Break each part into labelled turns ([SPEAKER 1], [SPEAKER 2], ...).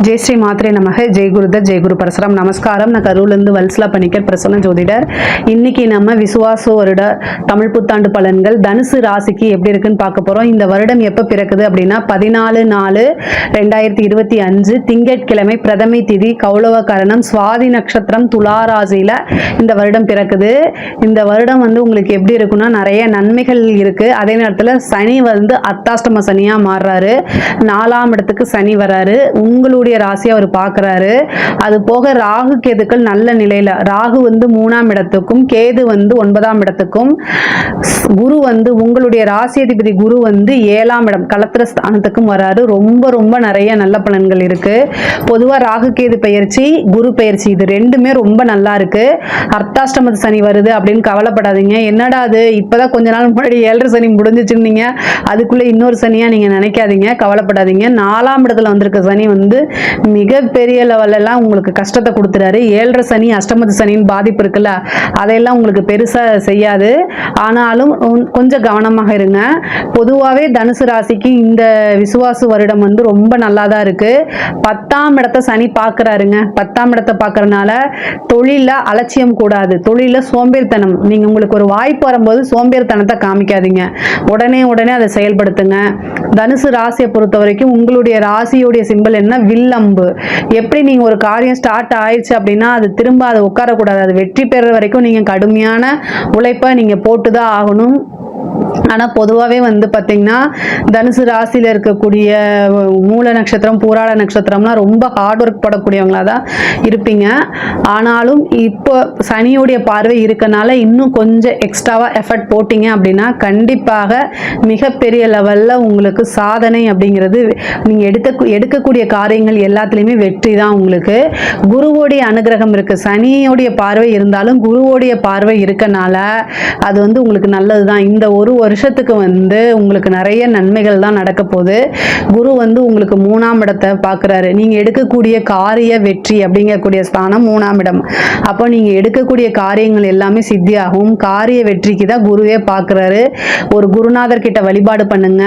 [SPEAKER 1] ஜெய் ஸ்ரீ மாத்ரே நமக. ஜெய் குருதத் ஜெய் குரு பரசுராம். நமஸ்காரம். நான் கரூர்லேருந்து வல்சலா பணிக்கர் பிரசன்ன ஜோதிடர். இன்னைக்கு நம்ம விசுவாச வருட தமிழ் புத்தாண்டு பலன்கள் தனுசு ராசிக்கு எப்படி இருக்குன்னு பார்க்க போறோம். இந்த வருடம் எப்போ பிறக்குது அப்படின்னா 14/4/2025 திங்கட்கிழமை பிரதமை திதி கௌளவ கரணம் சுவாதி நட்சத்திரம் துலா ராசியில இந்த வருடம் பிறக்குது. இந்த வருடம் உங்களுக்கு எப்படி இருக்குன்னா நிறைய நன்மைகள் இருக்கு. அதே நேரத்தில் சனி அர்த்தாஷ்டம சனியா மாறுறாரு. 4ஆம் இடத்துக்கு சனி வராரு. உங்களுடைய ராசியை அவர் பார்க்கிறாரு. அது போக ராகு கேதுக்கள் நல்ல நிலையில, ராகு 3ஆம் இடத்துக்கும் கேது 9ஆம் இடத்துக்கும், குரு உங்களுடைய ராசி அதிபதி குரு 7ஆம் இடம் களத்திர ஸ்தானத்துக்கும் வராரு. ரொம்ப ரொம்ப நிறைய நல்ல பலன்கள் இருக்கு. பொதுவா ராகு கேது பெயர்ச்சி குரு பெயர்ச்சி இது ரெண்டுமே ரொம்ப நல்லா இருக்கு. அர்த்தாஷ்டம சனி வருது அப்படின்னு கவலைப்படாதீங்க. என்னடா அது இப்பதான் கொஞ்ச நாள் முன்னாடி 7.5 சனி முடிஞ்சிச்சுன்னீங்க, அதுக்குள்ள இன்னொரு சனியா நீங்க நினைக்காதீங்க, கவலைப்படாதீங்க. 4ஆம் இடத்துல வந்திருக்க சனி மிகப்பெரிய லெவலெல்லாம் உங்களுக்கு கஷ்டத்தை கொடுத்துறாரு. 7.5 சனி அஷ்டமத்து சனின்னு பாதிப்பு இருக்குல்ல, அதையெல்லாம் உங்களுக்கு பெருசா செய்யாது. ஆனாலும் கொஞ்சம் கவனமாக இருங்க. பொதுவாகவே தனுசு ராசிக்கு இந்த விசுவாச வருடம் ரொம்ப நல்லா தான் இருக்கு. 10ஆம் இடத்தை சனி பார்க்கறாருங்க. 10ஆம் இடத்தை பார்க்கறதுனால தொழில அலட்சியம் கூடாது, தொழில சோம்பேறித்தனம். நீங்க உங்களுக்கு ஒரு வாய்ப்பு வரும்போது சோம்பேறித்தனத்தை காமிக்காதீங்க, உடனே அதை செயல்படுத்துங்க. தனுசு ராசியை பொறுத்த வரைக்கும் உங்களுடைய ராசியுடைய சிம்பல் என்ன? வில்லம்பு. எப்படி நீங்க ஒரு காரியம் ஸ்டார்ட் ஆயிடுச்சு அப்படின்னா அது திரும்ப அதை உட்காரக்கூடாது. அது வெற்றி பெற வரைக்கும் நீங்க கடுமையான உழைப்பை நீங்க போட்டுதான் ஆகணும். ஆனால் பொதுவாகவே பார்த்தீங்கன்னா தனுசு ராசியில் இருக்கக்கூடிய மூல நட்சத்திரம் பூராட நட்சத்திரம்லாம் ரொம்ப ஹார்ட் ஒர்க் போடக்கூடியவங்களா தான் இருப்பீங்க. ஆனாலும் இப்போ சனியுடைய பார்வை இருக்கனால இன்னும் கொஞ்சம் எக்ஸ்ட்ராவாக எஃபர்ட் போட்டிங்க அப்படின்னா கண்டிப்பாக மிகப்பெரிய லெவலில் உங்களுக்கு சாதனை அப்படிங்கிறது, நீங்கள் எடுக்கக்கூடிய காரியங்கள் எல்லாத்துலேயுமே வெற்றி தான் உங்களுக்கு. குருவோடைய அனுகிரகம் இருக்குது. சனியோடைய பார்வை இருந்தாலும் குருவோடைய பார்வை இருக்கனால அது உங்களுக்கு நல்லது தான். இந்த ஒரு வருஷத்துக்கு உங்களுக்கு நிறைய நன்மைகள் தான் நடக்க போகுது. குரு உங்களுக்கு 3ஆம் இடத்தை பார்க்குறாரு. நீங்கள் எடுக்கக்கூடிய காரிய வெற்றி அப்படிங்கக்கூடிய ஸ்தானம் 3ஆம் இடம். அப்போ நீங்கள் எடுக்கக்கூடிய காரியங்கள் எல்லாமே சித்தியாகும். காரிய வெற்றிக்கு தான் குருவே பார்க்குறாரு. ஒரு குருநாதர் கிட்ட வழிபாடு பண்ணுங்க,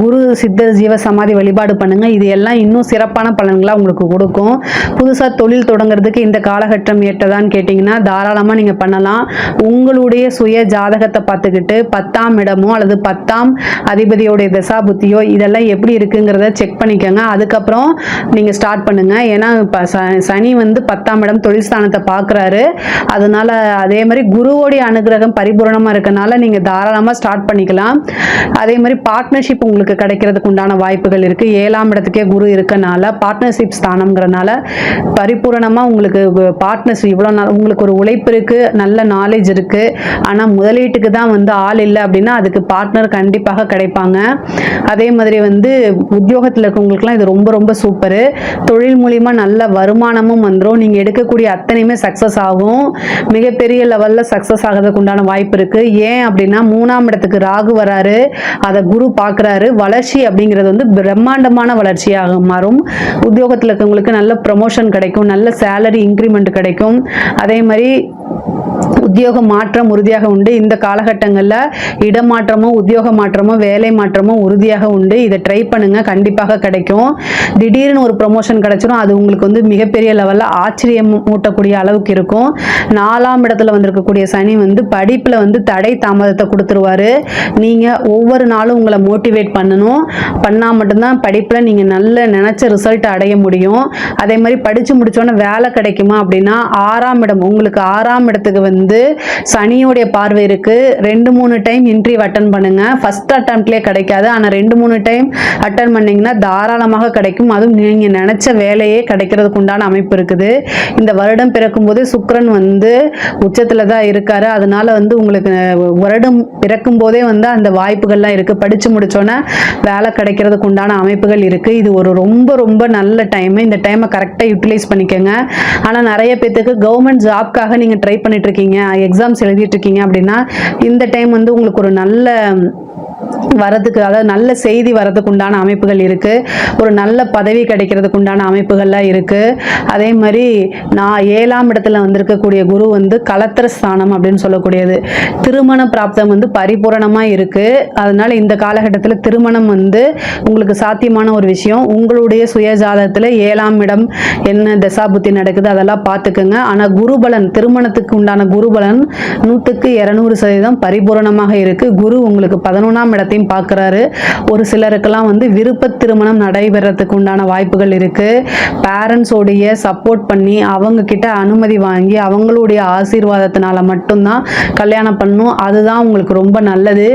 [SPEAKER 1] குரு சித்த ஜீவ சமாதி வழிபாடு பண்ணுங்க. இது எல்லாம் இன்னும் சிறப்பான பலன்களாக உங்களுக்கு கொடுக்கும். புதுசாக தொழில் தொடங்குறதுக்கு இந்த காலகட்டம் ஏற்றதான்னு கேட்டிங்கன்னா தாராளமாக நீங்கள் பண்ணலாம். உங்களுடைய சுய ஜாதகத்தை பார்த்துக்கிட்டு 10ஆம் இடமோ அல்லது 10ஆம் அதிபதியோடைய தசா புத்தியோ இதெல்லாம் எப்படி இருக்குங்கிறத செக் பண்ணிக்கோங்க. அதுக்கப்புறம் நீங்கள் ஸ்டார்ட் பண்ணுங்க. ஏன்னா இப்போ சனி 10ஆம் இடம் தொழில் ஸ்தானத்தை பார்க்குறாரு. அதனால அதே மாதிரி குருவோடைய அனுகிரகம் பரிபூரணமாக இருக்கனால நீங்கள் தாராளமாக ஸ்டார்ட் பண்ணிக்கலாம். அதே மாதிரி பார்ட்னர்ஷிப் உங்களுக்கு கிடைக்கிறதுக்கு உண்டான வாய்ப்புகள் இருக்குது. 7ஆம் இடத்துக்கே குரு இருக்கனால பார்ட்னர்ஷிப் ஸ்தானம்ங்கிறனால பரிபூரணமாக உங்களுக்கு பார்ட்னர்ஷிப் இவ்வளோ உங்களுக்கு ஒரு உழைப்பு இருக்குது, நல்ல நாலேஜ் இருக்குது. ஆனால் முதலீட்டுக்கு தான் ஆள் இல்லை அப்படின்னா அதுக்கு பார்ட்னர் கண்டிப்பாக கிடைப்பாங்க. அதே மாதிரி உத்தியோகத்தில் இருக்கவங்களுக்குலாம் இது ரொம்ப ரொம்ப சூப்பரு. தொழில் மூலிமா நல்ல வருமானமும் வந்துடும். நீங்கள் எடுக்கக்கூடிய அத்தனையுமே சக்ஸஸ் ஆகும். மிகப்பெரிய லெவலில் சக்ஸஸ் ஆகிறதுக்கு உண்டான வாய்ப்பு இருக்குது. ஏன் அப்படின்னா 3ஆம் இடத்துக்கு ராகு வராரு, அதை குரு பார்க்குறாரு. வளர்ச்சி அப்படிங்கிறது பிரம்மாண்டமான வளர்ச்சியாக மாறும். உத்தியோகத்தில் இருக்கவங்களுக்கு நல்ல ப்ரமோஷன் கிடைக்கும், நல்ல சேலரி இன்க்ரிமெண்ட் கிடைக்கும். அதே மாதிரி உத்தியோக மாற்றம் உறுதியாக உண்டு. இந்த காலகட்டங்களில் இடமாற்றமோ உத்தியோக மாற்றமோ வேலை மாற்றமோ உறுதியாக உண்டு. இதை ட்ரை பண்ணுங்க, கண்டிப்பாக கிடைக்கும். திடீர்னு ஒரு ப்ரொமோஷன் கிடைச்சிடும். அது உங்களுக்கு மிகப்பெரிய லெவலில் ஆச்சரியம் ஊட்டக்கூடிய அளவுக்கு இருக்கும். 4ஆம் இடத்துல வந்திருக்கக்கூடிய சனி படிப்பில் தடை தாமதத்தை கொடுத்துருவாரு. நீங்கள் ஒவ்வொரு நாளும் உங்களை மோட்டிவேட் பண்ணால் மட்டும்தான் படிப்பில் நீங்கள் நல்ல நினச்ச ரிசல்ட் அடைய முடியும். அதே மாதிரி படித்து முடிச்சோன்னே வேலை கிடைக்குமா அப்படின்னா 6ஆம் இடம் உங்களுக்கு 6ஆம் இடத்துக்கு சனியோடைய பார்வை இருக்கு. 2-3 டைம் இன்டர்வியூ அட்டன் பண்ணுங்க. ஃபர்ஸ்ட் அட்டெம்ப்ட்லயே கிடைக்காது, ஆனா 2-3 டைம் அட்டன் பண்ணீங்கன்னா தாராளமாக கிடைக்கும். அதுவும் நீங்க நினைச்ச வேலையே கிடைக்கிறதுக்கு உண்டான அமைப்பு இருக்குது. இந்த வருடம் பிறக்கும் போது சுக்கிரன் உச்சத்துல தான் இருக்காரு. அதனால உங்களுக்கு வருடம் பிறக்கும் போதே அந்த வாய்ப்புகள்லாம் இருக்கு. படிச்சு முடிச்சோன்னா வேலை கிடைக்கிறதுக்கு உண்டான அமைப்புகள் இருக்கு. இது ஒரு ரொம்ப ரொம்ப நல்ல டைம். இந்த டைமை கரெக்டாக யூட்டிலைஸ் பண்ணிக்கோங்க. ஆனால் நிறைய பேத்துக்கு கவர்மெண்ட் ஜாப்காக நீங்கள் ட்ரை பண்ணிட்டு இருக்கீங்க, எக்ஸாம்ஸ் எழுதிட்டு இருக்கீங்க அப்படின்னா இந்த டைம் உங்களுக்கு ஒரு நல்ல வரதுக்கு, அதாவது நல்ல செய்தி வரதுக்கு உண்டான அமைப்புகள் இருக்கு. ஒரு நல்ல பதவி கிடைக்கிறதுக்கு உண்டான அமைப்புகள்லாம் இருக்கு. அதே மாதிரி நான் 7ஆம் இடத்துல வந்திருக்கக்கூடிய குரு வந்து கலத்திர ஸ்தானம் அப்படின்னு சொல்லக்கூடியது. திருமண பிராப்தம் வந்து பரிபூரணமா இருக்கு. அதனால இந்த காலகட்டத்தில் திருமணம் வந்து உங்களுக்கு சாத்தியமான ஒரு விஷயம். உங்களுடைய சுயஜாதகத்துல 7ஆம் இடம் என்ன தசாபுத்தி நடக்குது அதெல்லாம் பார்த்துக்குங்க. ஆனா குருபலன், திருமணத்துக்கு உண்டான குருபலன் 100க்கு 200% பரிபூரணமாக இருக்கு. குரு உங்களுக்கு 11ஆம் இடத்தையும் பார்க்கறாரு. ஒரு சிலருக்கெல்லாம் வந்து விருப்ப திருமணம் நடைபெறதுக்கு உண்டான வாய்ப்புகள் இருக்கு. பேரண்ட்ஸோடைய சப்போர்ட் பண்ணி அவங்க கிட்ட அனுமதி வாங்கி அவங்களுடைய ஆசீர்வாதத்தினால மட்டும்தான் கல்யாணம் பண்ணணும். அதுதான் உங்களுக்கு ரொம்ப நல்லது.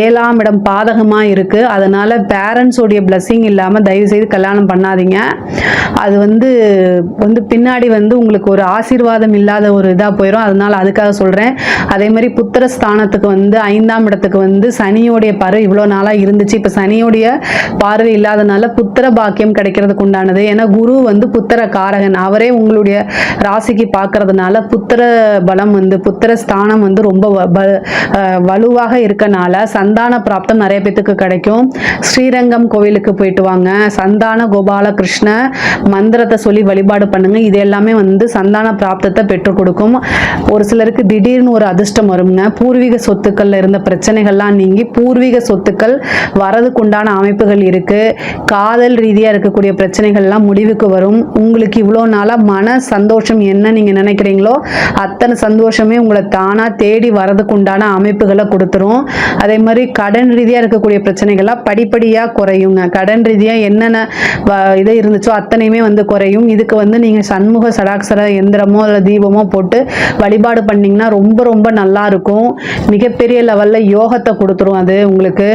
[SPEAKER 1] 7ஆம் இடம் பாதகமா இருக்கு. அதனால பேரண்ட்ஸோடைய பிளஸிங் இல்லாம தயவு செய்து கல்யாணம் பண்ணாதீங்க. அது வந்து பின்னாடி வந்து உங்களுக்கு ஒரு ஆசீர்வாதம் இல்லாத ஒரு இதா போயிடும். அதனால அதுக்காக சொல்றேன். அதே மாதிரி புத்திர ஸ்தானத்துக்கு வந்து 5ஆம் இடத்துக்கு வந்து சனியோடைய பார்வை இவ்வளோ நாளாக இருந்துச்சு. இப்போ சனியோடைய பார்வை இல்லாதனால புத்திர பாக்கியம் கிடைக்கிறதுக்கு உண்டானது. ஏன்னா குரு வந்து புத்திர காரகன், அவரே உங்களுடைய ராசிக்கு பார்க்கறதுனால புத்திர பலம் வந்து புத்திர ஸ்தானம் வந்து ரொம்ப வலுவாக இருக்கனால சந்தான பிராப்தம் நிறைய பேத்துக்கு கிடைக்கும். ஸ்ரீரங்கம் கோவிலுக்கு போயிட்டு வாங்க, சந்தான கோபால கிருஷ்ண மந்திரத்தை சொல்லி வழிபாடு பண்ணுங்க. இது எல்லாமே வந்து சந்தான பிராப்தத்தை பெற்றுக் கொடுக்கும். ஒரு சிலருக்கு திடீர்னு ஒரு அதிர்ஷ்டம் வருங்க. பூர்வீக சொத்துக்கள்ல இருந்த பிரச்சனைகள்லாம் நீங்கி பூர்வீக சொத்துக்கள் வரதுக்கு உண்டான அமைப்புகள் இருக்கு. காதல் ரீதியா இருக்கக்கூடிய பிரச்சனைகள்லாம் முடிவுக்கு வரும். உங்களுக்கு இவ்வளோ நாளா மன சந்தோஷம் என்ன நீங்க நினைக்கிறீங்களோ அத்தனை சந்தோஷமே உங்களை தானா தேடி வரதுக்கு உண்டான அமைப்புகளை கொடுத்துரும். அதே மாதிரி கடன் ரீதியா இருக்கக்கூடிய பிரச்சனைகள்லாம் படிப்படியா குறையுங்க. கடன் ரீதியா என்னென்ன இது இருந்துச்சோ அத்தனையுமே வந்து குறையும். இதுக்கு வந்து நீங்க சண்முக சடாக்சர எந்திரமோ இல்லை தீபமோ போட்டு வழிபாடு பண்ணீங்கன்னா ரொம்ப ரொம்ப நல்லா இருக்கும். மிகப்பெரிய லெவல்ல யோகத்தை கொடுத்துரும் அது உங்களுக்கு.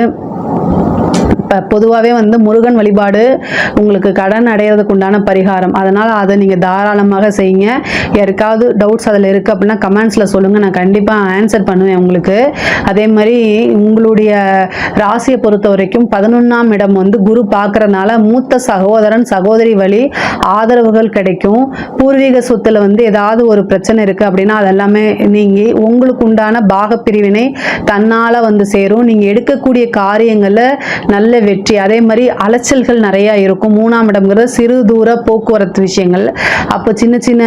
[SPEAKER 1] பொதுவாகவே வந்து முருகன் வழிபாடு உங்களுக்கு கடன் அடையிறதுக்கு உண்டான பரிகாரம். அதனால் அதை நீங்கள் தாராளமாக செய்யுங்க. யாருக்காவது டவுட்ஸ் அதில் இருக்குது அப்படின்னா கமெண்ட்ஸில் சொல்லுங்கள், நான் கண்டிப்பாக ஆன்சர் பண்ணுவேன் உங்களுக்கு. அதே மாதிரி உங்களுடைய ராசியை பொறுத்த வரைக்கும் 11ஆம் இடம் வந்து குரு பார்க்குறதுனால மூத்த சகோதரன் சகோதரி வழி ஆதரவுகள் கிடைக்கும். பூர்வீக சொத்தில் வந்து ஏதாவது ஒரு பிரச்சனை இருக்குது அப்படின்னா அதெல்லாமே நீங்கி உங்களுக்கு உண்டான பாகப்பிரிவினை தன்னால் வந்து சேரும். நீங்கள் எடுக்கக்கூடிய காரியங்களில் நல்ல வெற்றி. அதே மாதிரி அலைச்சல்கள் நிறைய இருக்கும். 3ஆம் இடம்ங்கிறது சிறு தூர போக்குவரத்து விஷயங்கள். அப்போ சின்ன சின்ன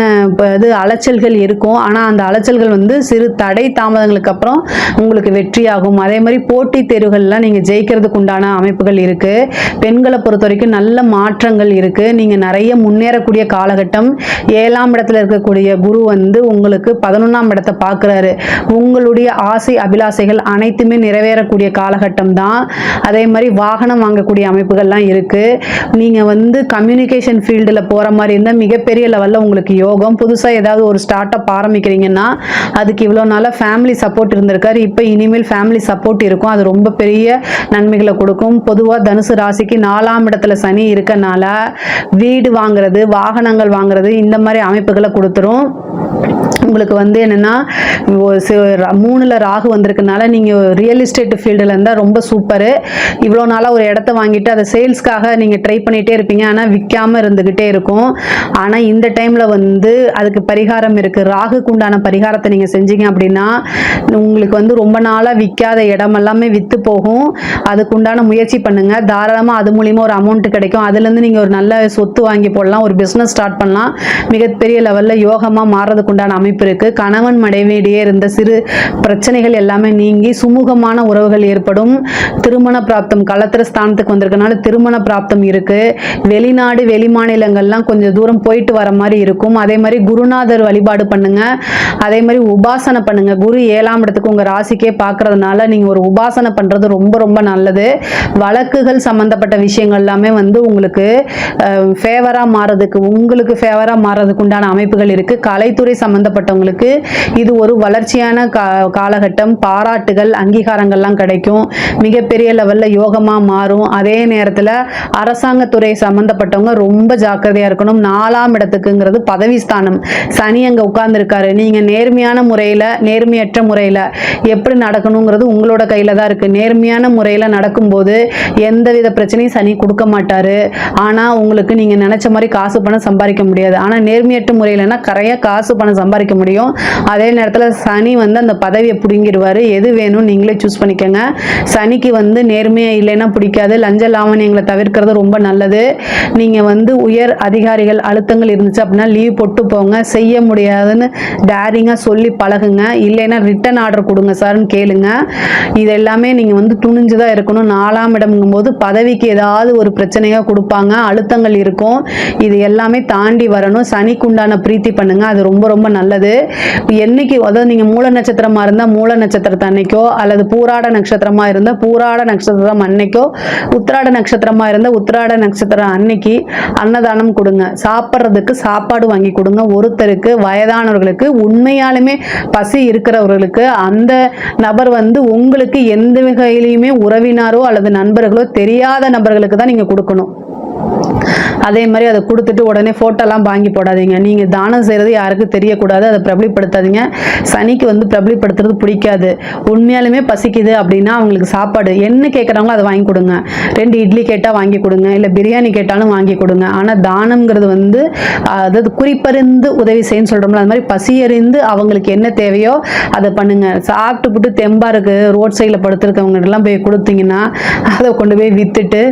[SPEAKER 1] இது அலைச்சல்கள் இருக்கும். ஆனால் அந்த அலைச்சல்கள் வந்து சிறு தடை தாமதங்களுக்கு அப்புறம் உங்களுக்கு வெற்றியாகும். அதே மாதிரி போட்டித் தேர்வுகள்லாம் நீங்கள் ஜெயிக்கிறதுக்கு உண்டான அமைப்புகள் இருக்கு. பெண்களை பொறுத்த வரைக்கும் நல்ல மாற்றங்கள் இருக்கு. நீங்கள் நிறைய முன்னேறக்கூடிய காலகட்டம். 7ஆம் இடத்துல இருக்கக்கூடிய குரு வந்து உங்களுக்கு 11ஆம் இடத்தை பார்க்குறாரு. உங்களுடைய ஆசை அபிலாசைகள் அனைத்துமே நிறைவேறக்கூடிய காலகட்டம் தான். அதே மாதிரி வாகனம் வாங்கக்கூடிய அமைப்புகள்லாம் இருக்கு. நீங்க வந்து கம்யூனிகேஷன் ஃபீல்டில் போற மாதிரி இருந்தால் மிகப்பெரிய லெவலில் உங்களுக்கு யோகம். புதுசாக ஏதாவது ஒரு ஸ்டார்ட் அப் ஆரம்பிக்கிறீங்கன்னா அதுக்கு இவ்வளோ நாளாக ஃபேமிலி சப்போர்ட் இருந்திருக்காரு. இப்போ இனிமேல் ஃபேமிலி சப்போர்ட் இருக்கும். அது ரொம்ப பெரிய நன்மைகளை கொடுக்கும். பொதுவாக தனுசு ராசிக்கு 4ஆம் இடத்துல சனி இருக்கனால வீடு வாங்குறது, வாகனங்கள் வாங்குறது, இந்த மாதிரி அமைப்புகளை கொடுத்துரும். உங்களுக்கு வந்து என்னன்னா 3ல் ராகு வந்திருக்கனால நீங்கள் ரியல் எஸ்டேட் ஃபீல்டில் இருந்தால் ரொம்ப சூப்பரு. இவ்வளோ நாளாக ஒரு இடத்த வாங்கிட்டு அதை சேல்ஸ்க்காக நீங்கள் ட்ரை பண்ணிகிட்டே இருப்பீங்க. ஆனால் விற்காமல் இருந்துக்கிட்டே இருக்கும். ஆனால் இந்த டைமில் வந்து அதுக்கு பரிகாரம் இருக்குது. ராகுக்கு உண்டான பரிகாரத்தை நீங்கள் செஞ்சீங்க அப்படின்னா உங்களுக்கு வந்து ரொம்ப நாளாக விற்காத இடம் எல்லாமே விற்று போகும். அதுக்கு உண்டான முயற்சி பண்ணுங்கள். தாராளமாக அது மூலிமா ஒரு அமௌண்ட் கிடைக்கும். அதுலேருந்து நீங்கள் ஒரு நல்ல சொத்து வாங்கி போடலாம், ஒரு பிஸ்னஸ் ஸ்டார்ட் பண்ணலாம். மிகப்பெரிய லெவலில் யோகமாக மாறுறதுக்கு உண்டான அமைப்பு இருக்குது. கணவன் மனைவியிடையே இருந்த சிறு பிரச்சனைகள் எல்லாமே நீங்கி சுமூகமான உறவுகள் ஏற்படும். திருமண பிராப்தம் கலத்திர ஸ்தானத்துக்கு வந்திருக்கனால திருமண பிராப்தம் இருக்கு. வெளிநாடு வெளி மாநிலங்கள்லாம் கொஞ்சம் தூரம் போயிட்டு வர மாதிரி இருக்கும். அதே மாதிரி குருநாதர் வழிபாடு பண்ணுங்க. அதே மாதிரி உபாசனை பண்ணுங்க. குரு 7ஆம் இடத்துக்கு உங்க ராசிக்கே பார்க்கறதுனால நீங்க ஒரு உபாசனை பண்றது ரொம்ப ரொம்ப நல்லது. வழக்குகள் சம்பந்தப்பட்ட விஷயங்கள் எல்லாமே வந்து உங்களுக்கு ஃபேவரா மாறதுக்கு, உங்களுக்கு ஃபேவரா மாறதுக்கு உண்டான அமைப்புகள் இருக்கு. கலைத்துறை சம்பந்தப்பட்டவங்களுக்கு இது ஒரு வளர்ச்சியான காலகட்டம். பாராட்டுகள் அங்கீகாரங்கள்லாம் கிடைக்கும். மிகப்பெரிய லெவலில் யோகமாக மாறும். அதே நேரத்தில் அரசாங்கத்துறை சம்மந்தப்பட்டவங்க ரொம்ப ஜாக்கிரதையாக இருக்கணும். 4ஆம் இடத்துக்குங்கிறது பதவி ஸ்தானம். சனி அங்கே உட்கார்ந்துருக்காரு. நீங்கள் நேர்மையான முறையில் நேர்மையற்ற முறையில் எப்படி நடக்கணுங்கிறது உங்களோட கையில் தான் இருக்குது. நேர்மையான முறையில் நடக்கும்போது எந்தவித பிரச்சனையும் சனி கொடுக்க மாட்டார். ஆனால் உங்களுக்கு நீங்கள் நினச்ச மாதிரி காசு பணம் சம்பாதிக்க முடியாது. ஆனால் நேர்மையற்ற முறையில்னா கரையாக காசு பணம் சம்பாதிக்க முடியும். அதே நேரத்தில் சனி வந்து அந்த பதவியை பிடுங்கிடுவார். எது வேணும் நீங்களே சூஸ் பண்ணிக்கோங்க. சனிக்கு வந்து நேர்மையாக இல்லைன்னா பிடிக்காது. லஞ்ச லாவணியங்களை தவிர்க்கிறது ரொம்ப நல்லது. நீங்கள் வந்து உயர் அதிகாரிகள் அழுத்தங்கள் இருந்துச்சு அப்படின்னா லீவ் போட்டு போங்க. செய்ய முடியாதுன்னு டேரிங்காக சொல்லி பழகுங்க. இல்லைன்னா ரிட்டன் ஆர்டர் கொடுங்க சார்னு கேளுங்க. இது எல்லாமே நீங்கள் வந்து துணிஞ்சுதான் இருக்கணும். 4ஆம் இடம்ங்கும்போது பதவிக்கு ஏதாவது ஒரு பிரச்சனையாக கொடுப்பாங்க, அழுத்தங்கள் இருக்கும். இது எல்லாமே தாண்டி வரணும். சனிக்கு உண்டான பிரீத்தி பண்ணுங்க, அது ரொம்ப ரொம்ப நல்லது. என்னைக்கு அதாவது நீங்கள் மூல நட்சத்திரமா இருந்தால் மூல நட்சத்திரத்தை அன்னைக்கோ, அல்லது பூராட நட்சத்திரமா இருந்தால் பூராட நட்சத்திரம் அன்னைக்கோ, உத்திராட நட்சத்திரமா இருந்தால் உத்திராட நட்சத்திரம் அன்னைக்கு அன்னதானம் கொடுங்க. சாப்பிட்றதுக்கு சாப்பாடு வாங்கி கொடுங்க. ஒருத்தருக்கு வயதானவர்களுக்கு உண்மையாலுமே பசி இருக்கிறவர்களுக்கு அந்த நபர் வந்து உங்களுக்கு எந்த வகையிலையுமே உறவினாரோ அல்லது நண்பர்களோ தெரியாத நபர்களுக்கு தான் நீங்க கொடுக்கணும். அதே மாதிரி அதை கொடுத்துட்டு உடனே ஃபோட்டோலாம் வாங்கி போடாதீங்க. நீங்கள் தானம் செய்கிறது யாருக்கும் தெரியக்கூடாது, அதை பிரபலிப்படுத்தாதீங்க. சனிக்கு வந்து பிரபலிப்படுத்துறது பிடிக்காது. உண்மையாலுமே பசிக்குது அப்படின்னா அவங்களுக்கு சாப்பாடு என்ன கேட்குறாங்களோ அதை வாங்கி கொடுங்க. 2 இட்லி கேட்டால் வாங்கி கொடுங்க, இல்லை பிரியாணி கேட்டாலும் வாங்கி கொடுங்க. ஆனால் தானம்ங்கிறது வந்து அதாவது குறிப்பறிந்து உதவி செய்யன்னு சொல்கிறோம்ல, அது மாதிரி பசியறிந்து அவங்களுக்கு என்ன தேவையோ அதை பண்ணுங்க. சாப்பிட்டுப்புட்டு தெம்பா இருக்கு ரோட் சைடில் படுத்துருக்கவங்கலாம் போய் கொடுத்தீங்கன்னா அதை கொண்டு போய் விற்றுட்டு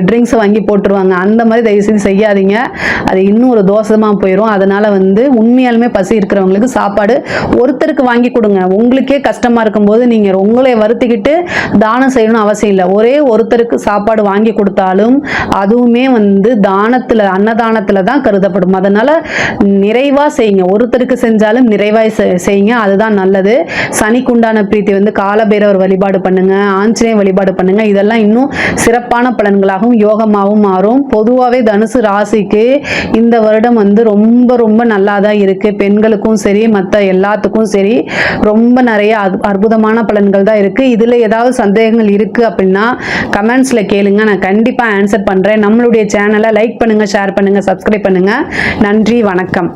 [SPEAKER 1] ட்ரிங்க்ஸை வாங்கி போட்டுருவாங்க. அந்த மாதிரி தயவு செய்து செய்யாதீங்க. அது இன்னும் ஒரு தோஷமாக போயிடும். அதனால வந்து உண்மையாலுமே பசி இருக்கிறவங்களுக்கு சாப்பாடு ஒருத்தருக்கு வாங்கி கொடுங்க. உங்களுக்கே கஷ்டமா இருக்கும்போது நீங்கள் உங்களை வருத்திக்கிட்டு தானம் செய்யணும் அவசியம் இல்லை. ஒரே ஒருத்தருக்கு சாப்பாடு வாங்கி கொடுத்தாலும் அதுவுமே வந்து தானத்தில் அன்னதானத்தில் தான் கருதப்படும். அதனால நிறைவாக செய்யுங்க. ஒருத்தருக்கு செஞ்சாலும் நிறைவாக செய்யுங்க, அதுதான் நல்லது. சனிக்குண்டான பிரீத்தி வந்து காலபைரவர் வழிபாடு பண்ணுங்க, ஆஞ்சநேய வழிபாடு பண்ணுங்க. இதெல்லாம் இன்னும் சிறப்பான பலன்களாகவும் யோகமாகவும் மாறும். பொதுவாகவே தனுசு ராசிக்கு இந்த வருடம் வந்து ரொம்ப ரொம்ப நல்லா தான் இருக்கு. பெண்களுக்கும் சரி மற்ற எல்லாத்துக்கும் சரி ரொம்ப நிறைய அற்புதமான பலன்கள் தான் இருக்கு. இதுல ஏதாவது சந்தேகங்கள் இருக்கு அப்படின்னா கமெண்ட்ஸ்ல கேளுங்க, நான் கண்டிப்பா ஆன்சர் பண்றேன். நம்மளுடைய சேனலை லைக் பண்ணுங்க, ஷேர் பண்ணுங்க, சப்ஸ்கிரைப் பண்ணுங்க. நன்றி, வணக்கம்.